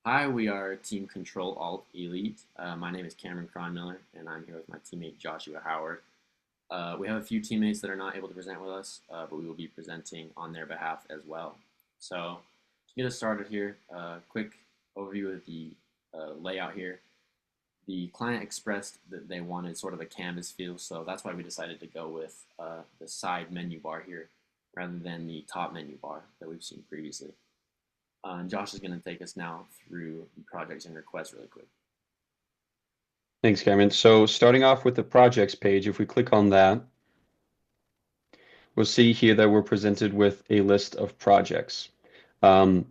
Hi, we are Team Control Alt Elite. My name is Cameron Cronmiller, and I'm here with my teammate Joshua Howard. We have a few teammates that are not able to present with us, but we will be presenting on their behalf as well. So, to get us started here, quick overview of the layout here. The client expressed that they wanted sort of a canvas feel, so that's why we decided to go with the side menu bar here rather than the top menu bar that we've seen previously. And Josh is going to take us now through projects and requests really quick. Thanks, Cameron. So starting off with the projects page, if we click on that, we'll see here that we're presented with a list of projects. The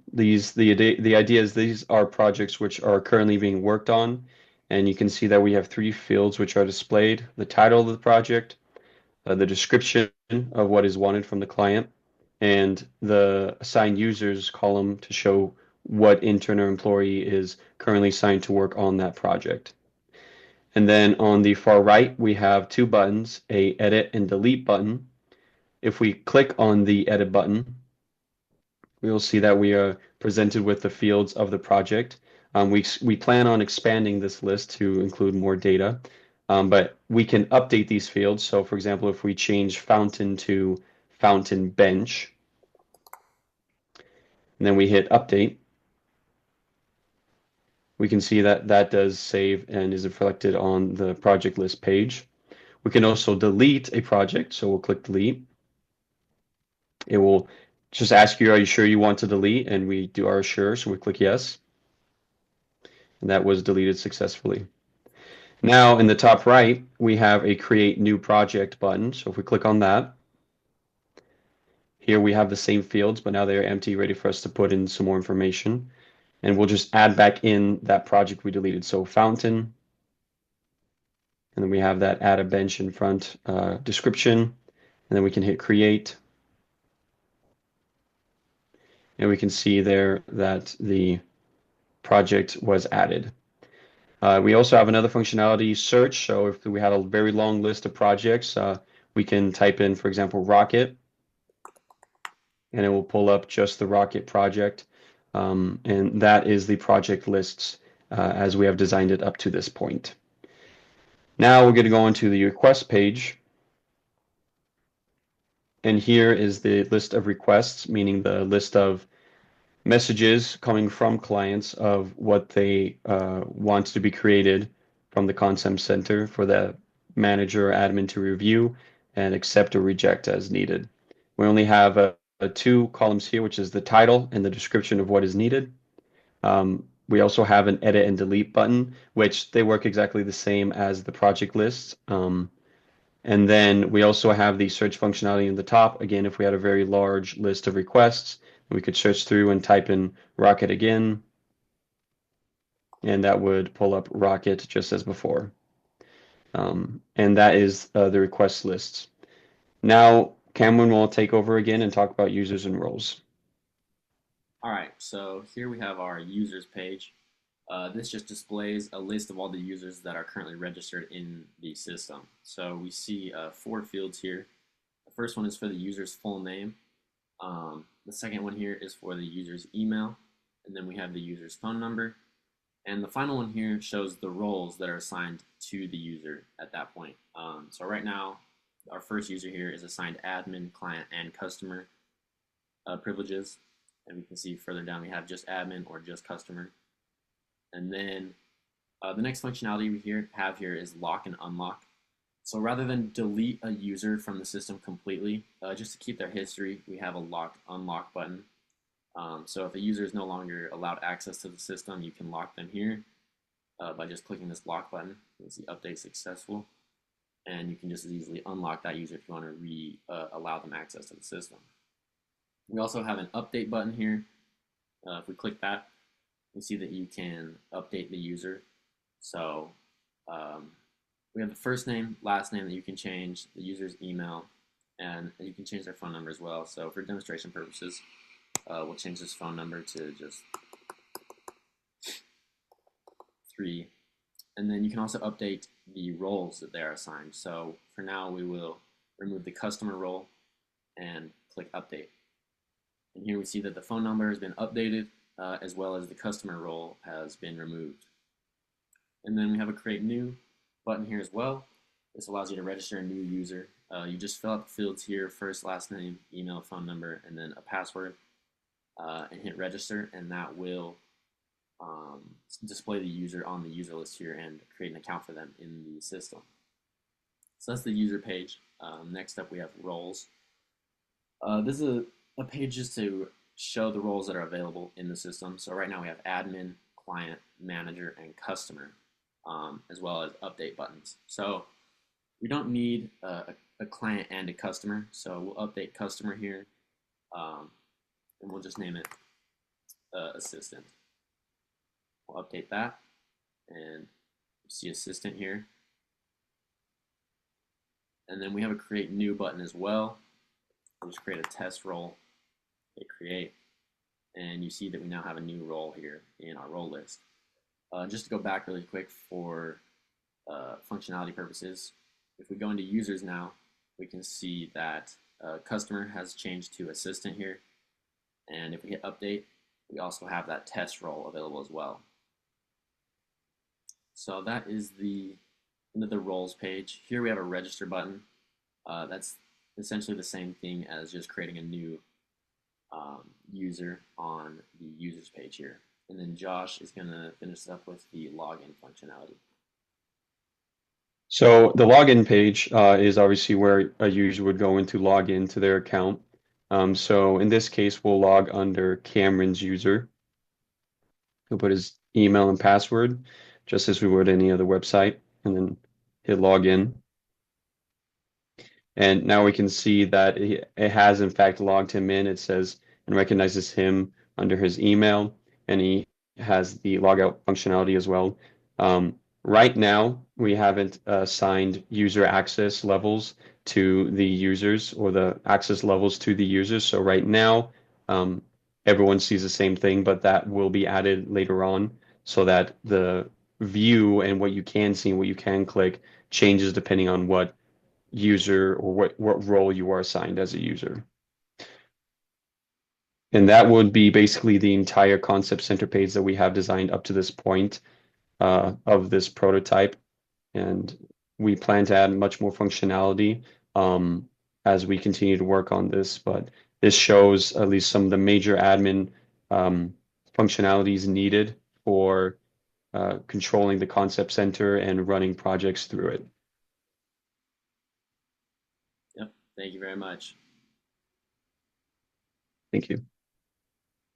idea is these are projects which are currently being worked on, and you can see that we have three fields which are displayed: the title of the project, the description of what is wanted from the client, and the assigned users column to show what intern or employee is currently assigned to work on that project. And then on the far right, we have two buttons, a edit and delete button. If we click on the edit button, we will see that we are presented with the fields of the project. We plan on expanding this list to include more data, but we can update these fields. So for example, if we change fountain to fountain bench, and then we hit update, we can see that that does save and is reflected on the project list page. We can also delete a project, so we'll click delete. It will just ask you, are you sure you want to delete? And we do our sure, so we click yes. And that was deleted successfully. Now in the top right, we have a create new project button. So if we click on that, here we have the same fields, but now they're empty, ready for us to put in some more information. And we'll just add back in that project we deleted. So fountain, and then we have that add a bench in front description, and then we can hit create. And we can see there that the project was added. We also have another functionality, search. So if we had a very long list of projects, we can type in, for example, Rocket, and it will pull up just the Rocket project. And that is the project lists as we have designed it up to this point. Now we're going to go into the request page. And here is the list of requests, meaning the list of messages coming from clients of what they want to be created from the Content Center for the manager or admin to review and accept or reject as needed. We only have two columns here, which is the title and the description of what is needed. We also have an edit and delete button, which they work exactly the same as the project lists. And then we also have the search functionality in the top. Again, if we had a very large list of requests, we could search through and type in Rocket again, and that would pull up Rocket just as before. And that is the request lists. Now, Cameron will take over again and talk about users and roles. All right, so here we have our users page. This just displays a list of all the users that are currently registered in the system. So we see four fields here. The first one is for the user's full name. The second one here is for the user's email. And then we have the user's phone number. And the final one here shows the roles that are assigned to the user at that point. So right now, our first user here is assigned admin, client, and customer privileges. And we can see further down we have just admin or just customer. And then the next functionality we have here is lock and unlock. So rather than delete a user from the system completely, just to keep their history, we have a lock unlock button. So if a user is no longer allowed access to the system, you can lock them here by just clicking this lock button. You can see update successful. And you can just as easily unlock that user if you want to allow them access to the system. We also have an update button here. If we click that, you see that you can update the user. So we have the first name, last name that you can change, the user's email, and you can change their phone number as well. So for demonstration purposes, we'll change this phone number to just 3. And then you can also update the roles that they are assigned. So for now, we will remove the customer role and click update. And here we see that the phone number has been updated. as well as the customer role has been removed. And then we have a create new button here as well. This allows you to register a new user. You just fill out the fields here, first, last name, email, phone number, and then a password, and hit register, and that will display the user on the user list here and create an account for them in the system. So that's the user page. Next up, we have roles. This is a page just to show the roles that are available in the system. So right now we have admin, client, manager, and customer, as well as update buttons. So we don't need a client and a customer. So we'll update customer here, and we'll just name it assistant. We'll update that, and you see assistant here. And then we have a create new button as well. We'll just create a test role, hit create, and you see that we now have a new role here in our role list. Just to go back really quick for functionality purposes, if we go into users now, we can see that customer has changed to assistant here. And if we hit update, we also have that test role available as well. So that is the end of the roles page. Here we have a register button. That's essentially the same thing as just creating a new user on the users page here. And then Josh is going to finish up with the login functionality. So the login page is obviously where a user would go in to log into their account. So in this case, we'll log under Cameron's user. He'll put his email and password, just as we would any other website, and then hit login. And now we can see that it has in fact logged him in. It says and recognizes him under his email, and he has the logout functionality as well. Right now, we haven't assigned user access levels to the users or the access levels to the users. So right now, everyone sees the same thing, but that will be added later on so that the view and what you can see and what you can click changes depending on what user or what role you are assigned as a user. And that would be basically the entire concept center page that we have designed up to this point of this prototype. And we plan to add much more functionality as we continue to work on this. But this shows at least some of the major admin functionalities needed for controlling the concept center and running projects through it. Yep, thank you very much. Thank you.